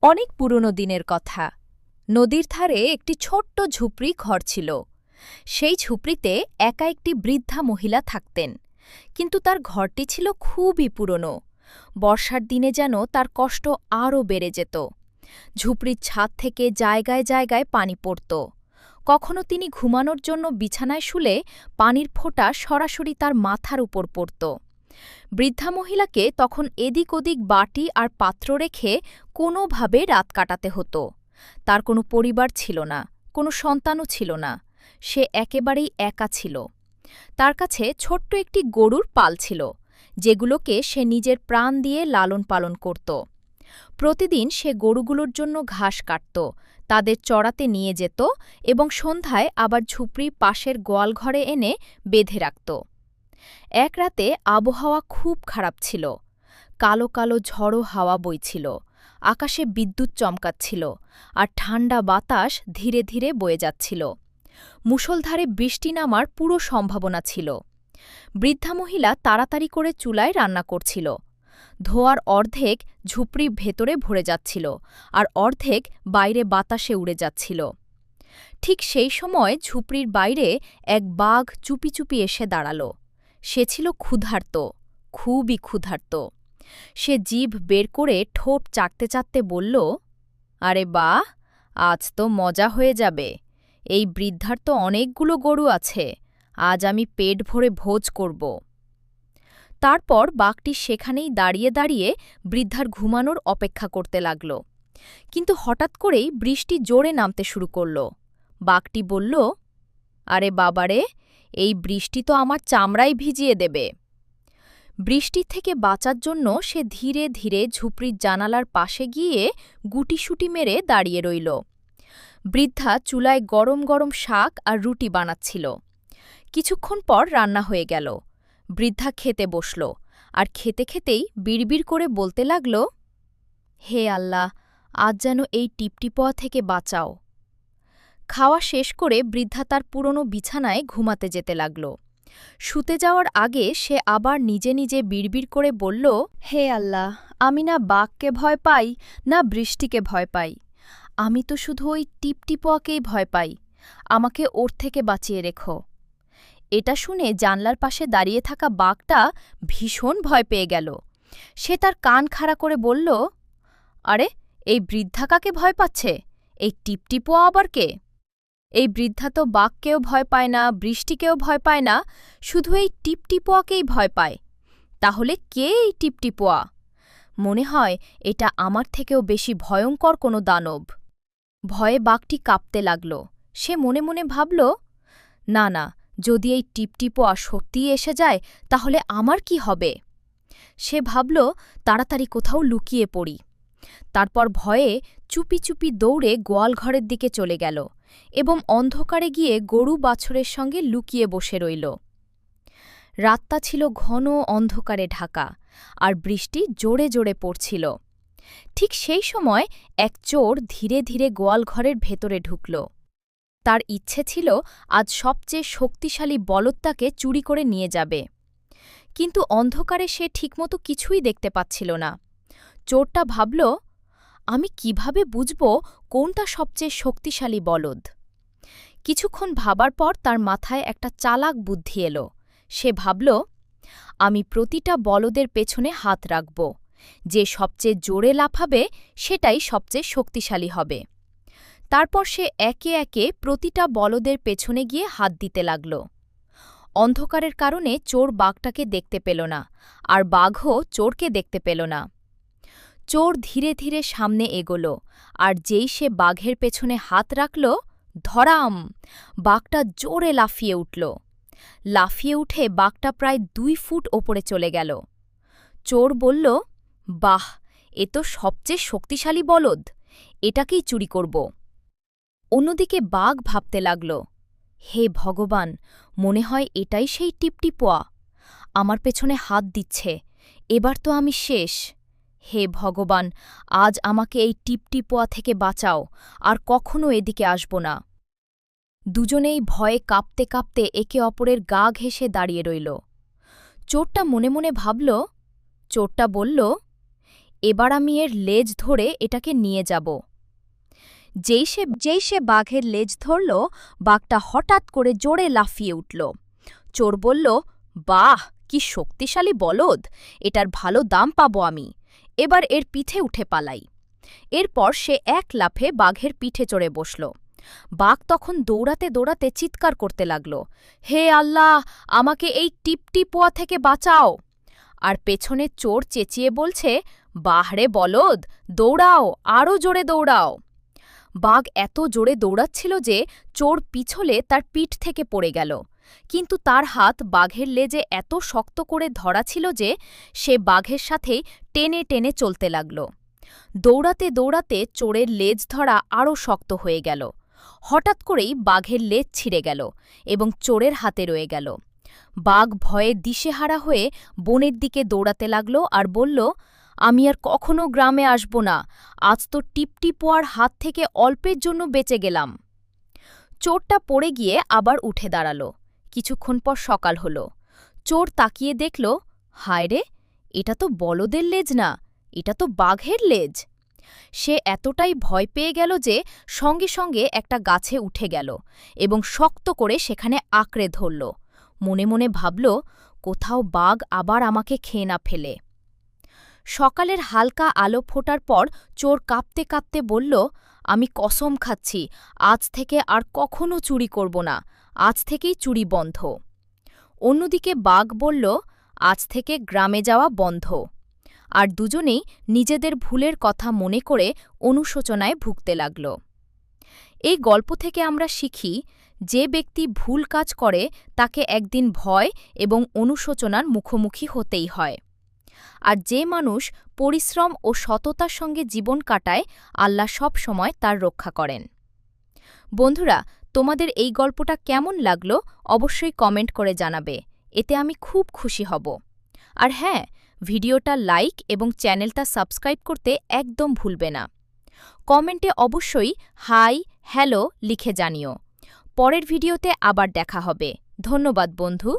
অনেক পুরনো দিনের কথা। নদীর ধারে একটি ছোট্ট ঝুপড়ি ঘর ছিল। সেই ঝুপড়িতে একা একটি বৃদ্ধা মহিলা থাকতেন, কিন্তু তার ঘরটি ছিল খুবই পুরনো। বর্ষার দিনে যেন তার কষ্ট আরও বেড়ে যেত। ঝুপড়ির ছাদ থেকে জায়গায় জায়গায় পানি পড়ত। কখনো তিনি ঘুমানোর জন্য বিছানায় শুলে পানির ফোঁটা সরাসরি তার মাথার উপর পড়ত। বৃদ্ধা মহিলাকে তখন এদিক ওদিক বাটি আর পাত্র রেখে কোনোভাবে রাত কাটাতে হতো। তার কোনো পরিবার ছিল না, কোনো সন্তানও ছিল না। সে একেবারেই একা ছিল। তার কাছে ছোট্ট একটি গরুর পাল ছিল, যেগুলোকে সে নিজের প্রাণ দিয়ে লালন পালন করত। প্রতিদিন সে গরুগুলোর জন্য ঘাস কাটত, তাদের চড়াতে নিয়ে যেত এবং সন্ধ্যায় আবার ঝুপড়ির পাশের গোয়ালঘরে এনে বেঁধে রাখত। এক রাতে আবহাওয়া খুব খারাপ ছিল। কালো কালো ঝড়ো হাওয়া বইছিল, আকাশে বিদ্যুৎ চমকাচ্ছিল, আর ঠান্ডা বাতাস ধীরে ধীরে বয়ে যাচ্ছিল। মুষলধারে বৃষ্টি নামার পুরো সম্ভাবনা ছিল। বৃদ্ধা মহিলা তাড়াতাড়ি করে চুলায় রান্না করছিল। ধোঁয়ার অর্ধেক ঝুপড়ির ভেতরে ভরে যাচ্ছিল, আর অর্ধেক বাইরে বাতাসে উড়ে যাচ্ছিল। ঠিক সেই সময় ঝুপড়ির বাইরে এক বাঘ চুপি চুপি এসে দাঁড়াল। সে ছিল ক্ষুধার্ত, খুবই ক্ষুধার্ত। সে জিভ বের করে ঠোঁট চাটতে চাটতে বলল, আরে বাহ, আজ তো মজা হয়ে যাবে। এই বৃদ্ধার তো অনেকগুলো গরু আছে, আজ আমি পেট ভরে ভোজ করব। তারপর বাঘটি সেখানেই দাঁড়িয়ে দাঁড়িয়ে বৃদ্ধার ঘুমানোর অপেক্ষা করতে লাগল। কিন্তু হঠাৎ করেই বৃষ্টি জোরে নামতে শুরু করল। বাঘটি বলল, আরে বাবারে, এই বৃষ্টি তো আমার চামড়াই ভিজিয়ে দেবে। বৃষ্টির থেকে বাঁচার জন্য সে ধীরে ধীরে ঝুপড়ির জানালার পাশে গিয়ে গুটিসুটি মেরে দাঁড়িয়ে রইল। বৃদ্ধা চুলায় গরম গরম শাক আর রুটি বানাচ্ছিল। কিছুক্ষণ পর রান্না হয়ে গেল। বৃদ্ধা খেতে বসল, আর খেতে খেতেই বিড়বিড় করে বলতে লাগল, হে আল্লাহ, আজ যেন এই টিপটিপোয়া থেকে বাঁচাও। খাওয়া শেষ করে বৃদ্ধা তার পুরনো বিছানায় ঘুমাতে যেতে লাগল। শুতে যাওয়ার আগে সে আবার নিজে নিজে বিড়বিড় করে বলল, হে আল্লাহ, আমি না বাঘকে ভয় পাই, না বৃষ্টিকে ভয় পাই। আমি তো শুধু ওই টিপটিপোয়াকেই ভয় পাই। আমাকে ওর থেকে বাঁচিয়ে রেখো। এটা শুনে জানলার পাশে দাঁড়িয়ে থাকা বাঘটা ভীষণ ভয় পেয়ে গেল। সে তার কান খাড়া করে বলল, আরে, এই বৃদ্ধা কাকে ভয় পাচ্ছে? এই টিপটিপোয়া আবার কে? এই বৃদ্ধা তো বাঘকেও ভয় পায় না, বৃষ্টিকেও ভয় পায় না, শুধু এই টিপটিপোয়াকেই ভয় পায়। তাহলে কে এই টিপটিপোয়া? মনে হয় এটা আমার থেকেও বেশি ভয়ঙ্কর কোনো দানব। ভয়ে বাঘটি কাঁপতে লাগল। সে মনে মনে ভাবল, না না, যদি এই টিপটিপোয়া সত্যিই এসে যায় তাহলে আমার কি হবে? সে ভাবল, তাড়াতাড়ি কোথাও লুকিয়ে পড়ি। তারপর ভয়ে চুপি চুপি দৌড়ে গোয়ালঘরের দিকে চলে গেল এবং অন্ধকারে গিয়ে গরু বাছুরের সঙ্গে লুকিয়ে বসে রইল। রাতটা ছিল ঘন অন্ধকারে ঢাকা, আর বৃষ্টি জোরে জোরে পড়ছিল। ঠিক সেই সময় এক চোর ধীরে ধীরে গোয়ালঘরের ভেতরে ঢুকল। তার ইচ্ছে ছিল আজ সবচেয়ে শক্তিশালী বলদটাকে চুরি করে নিয়ে যাবে। কিন্তু অন্ধকারে সে ঠিকমতো কিছুই দেখতে পাচ্ছিল না। চোরটা ভাবল, আমি কিভাবে বুঝব কোনটা সবচেয়ে শক্তিশালী বলদ? কিছুক্ষণ ভাবার পর তার মাথায় একটা চালাক বুদ্ধি এলো। সে ভাবল, আমি প্রতিটা বলদের পেছনে হাত রাখব। যে সবচেয়ে জোরে লাফাবে সেটাই সবচেয়ে শক্তিশালী হবে। তারপর সে একে একে প্রতিটা বলদের পেছনে গিয়ে হাত দিতে লাগল। অন্ধকারের কারণে চোর বাঘটাকে দেখতে পেল না, আর বাঘও চোরকে দেখতে পেল না। চোর ধীরে ধীরে সামনে এগোল, আর যেই সে বাঘের পেছনে হাত রাখল, ধরাম! বাঘটা জোরে লাফিয়ে উঠল। লাফিয়ে উঠে বাঘটা প্রায় 2 ফুট ওপরে চলে গেল। চোর বলল, বাহ, এ তো সবচেয়ে শক্তিশালী বলদ, এটাকেই চুরি করব। অন্যদিকে বাঘ ভাবতে লাগল, হে ভগবান, মনে হয় এটাই সেই টিপটিপোয়া। আমার পেছনে হাত দিচ্ছে, এবার তো আমি শেষ। হে ভগবান, আজ আমাকে এই টিপটিপোয়া থেকে বাঁচাও, আর কখনো এদিকে আসব না। দুজনেই ভয়ে কাঁপতে কাঁপতে একে অপরের গা ঘেঁষে দাঁড়িয়ে রইল। চোরটা মনে মনে ভাবল, চোরটা বলল, এবার আমি এর লেজ ধরে এটাকে নিয়ে যাব। যেই সে বাঘের লেজ ধরল, বাঘটা হঠাৎ করে জোরে লাফিয়ে উঠল। চোর বলল, বাহ, কি শক্তিশালী বলদ! এটার ভালো দাম পাবো আমি। এবার এর পিঠে উঠে পালাই। এরপর সে এক লাফে বাঘের পিঠে চড়ে বসল। বাঘ তখন দৌড়াতে দৌড়াতে চিৎকার করতে লাগল, হে আল্লাহ, আমাকে এই টিপটিপোয়া থেকে বাঁচাও! আর পেছনে চোর চেঁচিয়ে বলছে, বাহরে বলদ, দৌড়াও, আরও জোরে দৌড়াও! বাঘ এত জোরে দৌড়াচ্ছিল যে চোর পিছলে তার পিঠ থেকে পড়ে গেল, কিন্তু তার হাত বাঘের লেজে এত শক্ত করে ধরা ছিল যে সে বাঘের সাথেই টেনে টেনে চলতে লাগল। দৌড়াতে দৌড়াতে চোরের লেজ ধরা আরও শক্ত হয়ে গেল। হঠাৎ করেই বাঘের লেজ ছিঁড়ে গেল এবং চোরের হাতে রয়ে গেল। বাঘ ভয়ে দিশেহারা হয়ে বনের দিকে দৌড়াতে লাগল আর বলল, আমি আর কখনো গ্রামে আসব না। আজ তো টিপটিপোয়ার হাত থেকে অল্পের জন্য বেঁচে গেলাম। চোরটা পড়ে গিয়ে আবার উঠে দাঁড়াল। কিছুক্ষণ পর সকাল হল। চোর তাকিয়ে দেখল, হায় রে, এটা তো বলদের লেজ না, এটা তো বাঘের লেজ। সে এতটাই ভয় পেয়ে গেল যে সঙ্গে সঙ্গে একটা গাছে উঠে গেল এবং শক্ত করে সেখানে আঁকড়ে ধরল। মনে মনে ভাবল, কোথাও বাঘ আবার আমাকে খেয়ে না ফেলে। সকালের হালকা আলো ফোটার পর চোর কাঁপতে কাঁপতে বলল, আমি কসম খাচ্ছি, আজ থেকে আর কখনো চুরি করব না। আজ থেকেই চুরি বন্ধ। অন্যদিকে বাঘ বলল, আজ থেকে গ্রামে যাওয়া বন্ধ। আর দুজনেই নিজেদের ভুলের কথা মনে করে অনুশোচনায় ভুগতে লাগল। এই গল্প থেকে আমরা শিখি, যে ব্যক্তি ভুল কাজ করে তাকে একদিন ভয় এবং অনুশোচনার মুখোমুখি হতেই হয়। আর যে মানুষ পরিশ্রম ও সততার সঙ্গে জীবন কাটায়, আল্লাহ সব সময় তার রক্ষা করেন। বন্ধুরা, তোমাদের এই গল্পটা কেমন লাগলো অবশ্যই কমেন্ট করে জানাবে, এতে আমি খুব খুশি হব। আর হ্যাঁ, ভিডিওটা লাইক এবং চ্যানেলটা সাবস্ক্রাইব করতে একদম ভুলবে না। কমেন্টে অবশ্যই হাই, হ্যালো লিখে জানিও। পরের ভিডিওতে আবার দেখা হবে। ধন্যবাদ বন্ধু।